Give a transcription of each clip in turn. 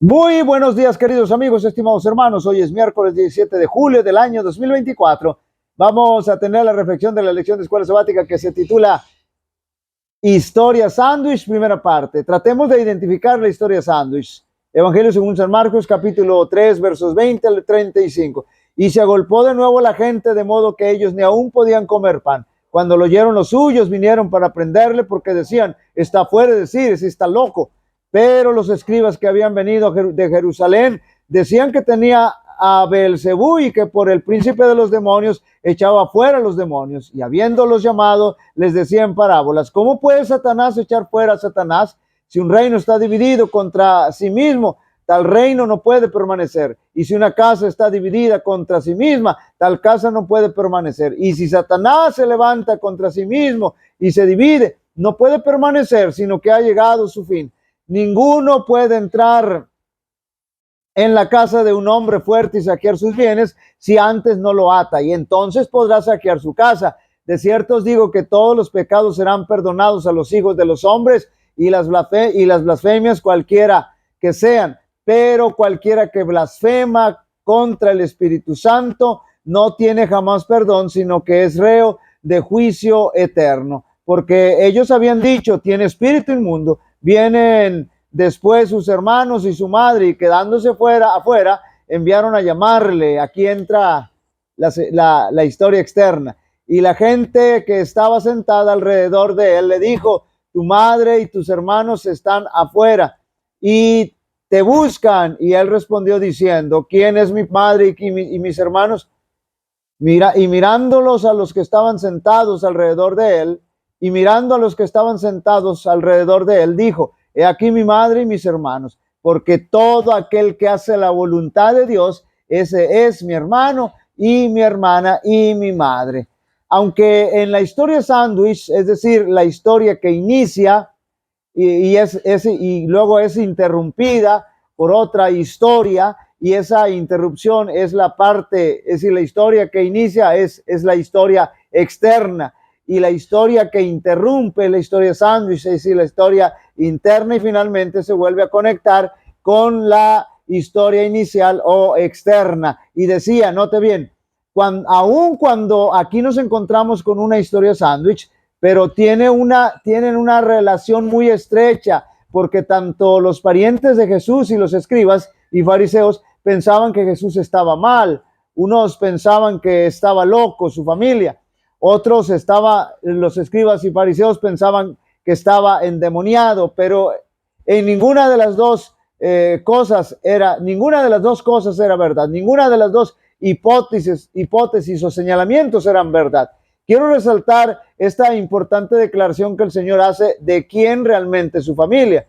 Muy buenos días, queridos amigos, estimados hermanos. Hoy es miércoles 17 de julio del año 2024. Vamos a tener la reflexión de la lección de escuela sabática que se titula Historia Sándwich, primera parte. Tratemos de identificar la historia sándwich. Evangelio según San Marcos, capítulo 3, versos 20 al 35. Y se agolpó de nuevo la gente, de modo que ellos ni aún podían comer pan. Cuando lo oyeron los suyos, vinieron para prenderle, porque decían: está fuera de sí, está loco. Pero los escribas que habían venido de Jerusalén decían que tenía a Beelzebú y que por el príncipe de los demonios echaba fuera a los demonios. Y habiéndolos llamado, les decía en parábolas: ¿cómo puede Satanás echar fuera a Satanás? Si un reino está dividido contra sí mismo, tal reino no puede permanecer. Y si una casa está dividida contra sí misma, tal casa no puede permanecer. Y si Satanás se levanta contra sí mismo y se divide, no puede permanecer, sino que ha llegado su fin. Ninguno puede entrar en la casa de un hombre fuerte y saquear sus bienes si antes no lo ata, y entonces podrá saquear su casa. De cierto os digo que todos los pecados serán perdonados a los hijos de los hombres y las blasfemias cualquiera que sean, pero cualquiera que blasfema contra el Espíritu Santo no tiene jamás perdón, sino que es reo de juicio eterno. Porque ellos habían dicho: tiene espíritu inmundo. Vienen después sus hermanos y su madre, y quedándose afuera, enviaron a llamarle. Aquí entra la historia externa. Y la gente que estaba sentada alrededor de él le dijo: tu madre y tus hermanos están afuera y te buscan. Y él respondió diciendo: ¿quién es mi madre y mis hermanos? Y mirándolos a los que estaban sentados alrededor de él, y mirando a los que estaban sentados alrededor de él, dijo: he aquí mi madre y mis hermanos, porque todo aquel que hace la voluntad de Dios, ese es mi hermano y mi hermana y mi madre. Aunque en la historia sándwich, es decir, la historia que inicia y luego es interrumpida por otra historia, y esa interrupción es la parte, es decir, la historia que inicia es la historia externa, y la historia que interrumpe la historia sándwich, es decir, la historia interna, y finalmente se vuelve a conectar con la historia inicial o externa. Y decía, note bien, aun cuando aquí nos encontramos con una historia sándwich, pero tienen una relación muy estrecha, porque tanto los parientes de Jesús y los escribas y fariseos pensaban que Jesús estaba mal. Unos pensaban que estaba loco su familia, otros los escribas y fariseos pensaban que estaba endemoniado, pero en ninguna de las dos cosas era verdad, ninguna de las dos hipótesis o señalamientos eran verdad. Quiero resaltar esta importante declaración que el Señor hace de quién realmente es su familia.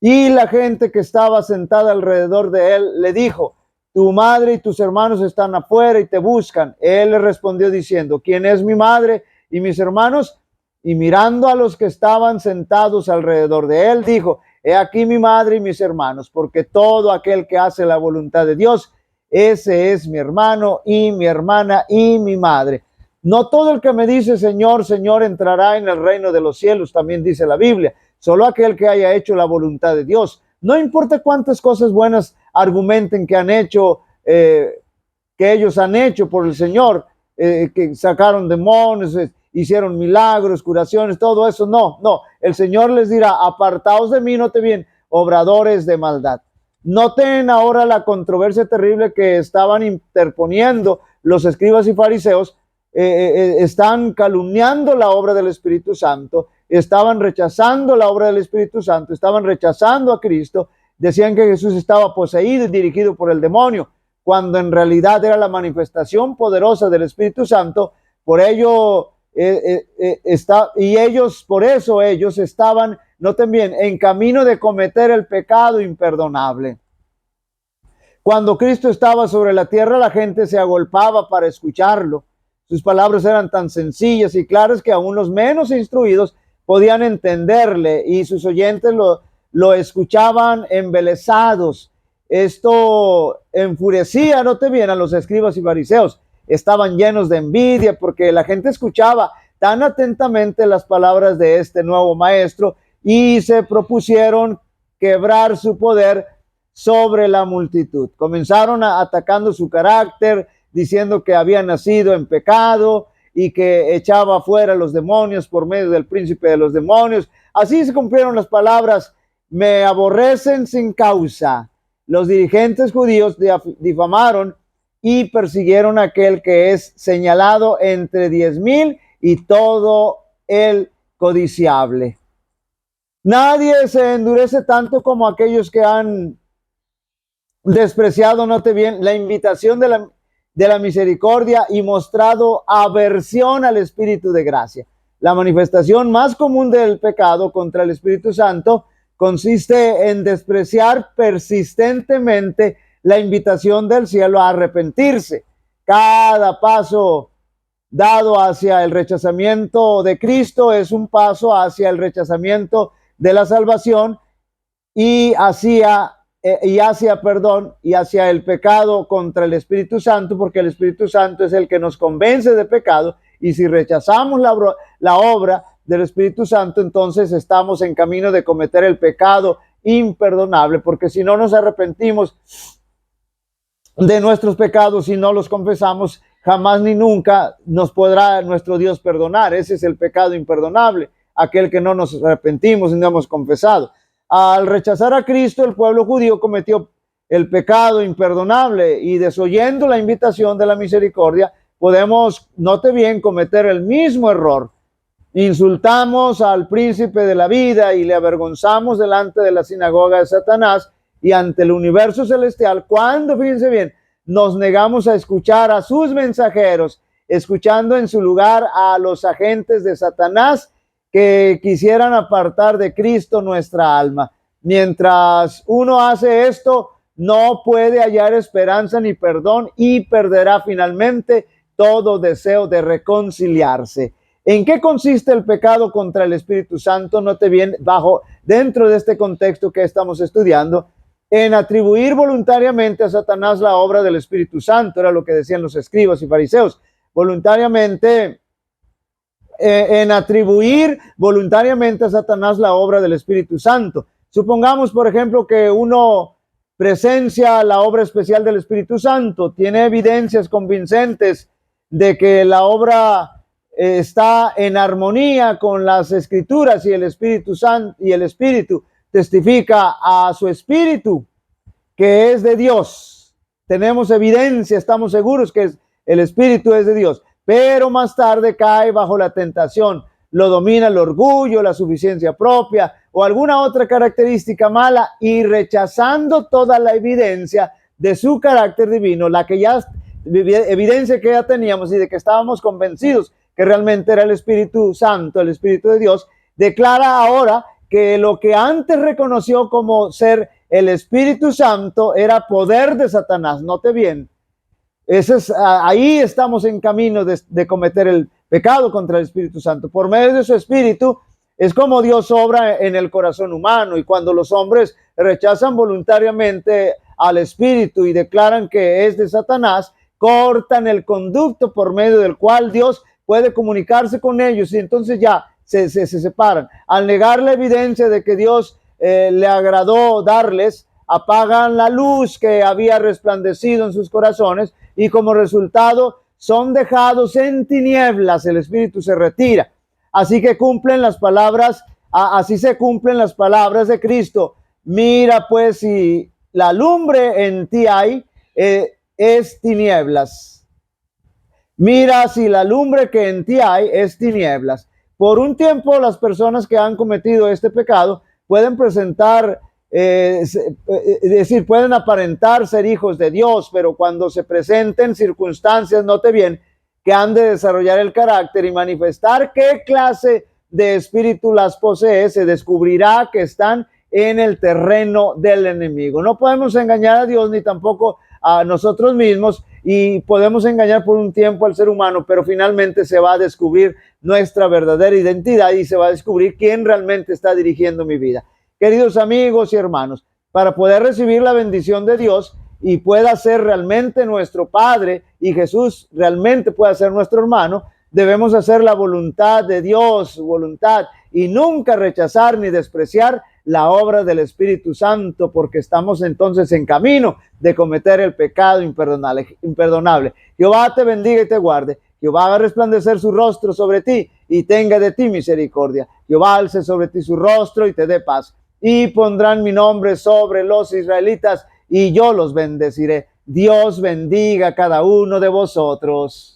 Y la gente que estaba sentada alrededor de él le dijo: tu madre y tus hermanos están afuera y te buscan. Él le respondió diciendo: ¿quién es mi madre y mis hermanos? Y mirando a los que estaban sentados alrededor de él, dijo: he aquí mi madre y mis hermanos, porque todo aquel que hace la voluntad de Dios, ese es mi hermano y mi hermana y mi madre. No todo el que me dice Señor, Señor entrará en el reino de los cielos, también dice la Biblia. Solo aquel que haya hecho la voluntad de Dios. No importa cuántas cosas buenas argumenten que han hecho, que ellos han hecho por el Señor, que sacaron demonios, hicieron milagros, curaciones, todo eso. No. El Señor les dirá: apartaos de mí, note bien, obradores de maldad. Noten ahora la controversia terrible que estaban interponiendo los escribas y fariseos. Están calumniando la obra del Espíritu Santo, estaban rechazando la obra del Espíritu Santo, estaban rechazando a Cristo, decían que Jesús estaba poseído y dirigido por el demonio, cuando en realidad era la manifestación poderosa del Espíritu Santo. Por ello, por eso ellos estaban, noten bien, en camino de cometer el pecado imperdonable. Cuando Cristo estaba sobre la tierra, la gente se agolpaba para escucharlo. Sus palabras eran tan sencillas y claras que aún los menos instruidos podían entenderle, y sus oyentes lo escuchaban embelesados. Esto enfurecía, note bien, a los escribas y fariseos. Estaban llenos de envidia porque la gente escuchaba tan atentamente las palabras de este nuevo maestro, y se propusieron quebrar su poder sobre la multitud. Comenzaron atacando su carácter, diciendo que había nacido en pecado y que echaba fuera los demonios por medio del príncipe de los demonios. Así se cumplieron las palabras: me aborrecen sin causa. Los dirigentes judíos difamaron y persiguieron a aquel que es señalado entre 10,000 y todo el codiciable. Nadie se endurece tanto como aquellos que han despreciado, note bien, la invitación de la misericordia y mostrado aversión al Espíritu de gracia. La manifestación más común del pecado contra el Espíritu Santo consiste en despreciar persistentemente la invitación del cielo a arrepentirse. Cada paso dado hacia el rechazamiento de Cristo es un paso hacia el rechazamiento de la salvación y hacia el pecado contra el Espíritu Santo, porque el Espíritu Santo es el que nos convence de pecado, y si rechazamos la obra del Espíritu Santo, entonces estamos en camino de cometer el pecado imperdonable, porque si no nos arrepentimos de nuestros pecados y no los confesamos, jamás ni nunca nos podrá nuestro Dios perdonar. Ese es el pecado imperdonable, aquel que no nos arrepentimos y no hemos confesado. Al rechazar a Cristo, el pueblo judío cometió el pecado imperdonable, y desoyendo la invitación de la misericordia, podemos, note bien, cometer el mismo error. Insultamos al príncipe de la vida y le avergonzamos delante de la sinagoga de Satanás y ante el universo celestial cuando, fíjense bien, nos negamos a escuchar a sus mensajeros, escuchando en su lugar a los agentes de Satanás que quisieran apartar de Cristo nuestra alma. Mientras uno hace esto, no puede hallar esperanza ni perdón y perderá finalmente todo deseo de reconciliarse. ¿En qué consiste el pecado contra el Espíritu Santo? Note bien, dentro de este contexto que estamos estudiando, en atribuir voluntariamente a Satanás la obra del Espíritu Santo. Era lo que decían los escribas y fariseos. Voluntariamente, en atribuir voluntariamente a Satanás la obra del Espíritu Santo. Supongamos, por ejemplo, que uno presencia la obra especial del Espíritu Santo, tiene evidencias convincentes de que la obra está en armonía con las Escrituras, y el Espíritu Santo y el Espíritu testifica a su espíritu que es de Dios. Tenemos evidencia, estamos seguros que el Espíritu es de Dios, pero más tarde cae bajo la tentación, lo domina el orgullo, la suficiencia propia o alguna otra característica mala, y rechazando toda la evidencia de su carácter divino, evidencia que ya teníamos y de que estábamos convencidos que realmente era el Espíritu Santo, el Espíritu de Dios, declara ahora que lo que antes reconoció como ser el Espíritu Santo era poder de Satanás. Note bien, ahí estamos en camino de cometer el pecado contra el Espíritu Santo. Por medio de su Espíritu es como Dios obra en el corazón humano, y cuando los hombres rechazan voluntariamente al Espíritu y declaran que es de Satanás, cortan el conducto por medio del cual Dios puede comunicarse con ellos, y entonces ya se separan. Al negar la evidencia de que Dios le agradó darles, apagan la luz que había resplandecido en sus corazones, y como resultado son dejados en tinieblas. El Espíritu se retira. Así se cumplen las palabras de Cristo. Mira pues, si la lumbre en ti hay, es tinieblas. Mira si la lumbre que en ti hay es tinieblas. Por un tiempo, las personas que han cometido este pecado pueden pueden aparentar ser hijos de Dios, pero cuando se presenten circunstancias, note bien, que han de desarrollar el carácter y manifestar qué clase de espíritu las posee, se descubrirá que están en el terreno del enemigo. No podemos engañar a Dios ni tampoco a nosotros mismos, y podemos engañar por un tiempo al ser humano, pero finalmente se va a descubrir nuestra verdadera identidad y se va a descubrir quién realmente está dirigiendo mi vida. Queridos amigos y hermanos, para poder recibir la bendición de Dios y pueda ser realmente nuestro Padre, y Jesús realmente pueda ser nuestro hermano, debemos hacer la voluntad de Dios, y nunca rechazar ni despreciar la obra del Espíritu Santo, porque estamos entonces en camino de cometer el pecado imperdonable. Jehová te bendiga y te guarde. Jehová haga resplandecer su rostro sobre ti y tenga de ti misericordia. Jehová alce sobre ti su rostro y te dé paz. Y pondrán mi nombre sobre los israelitas y yo los bendeciré. Dios bendiga a cada uno de vosotros.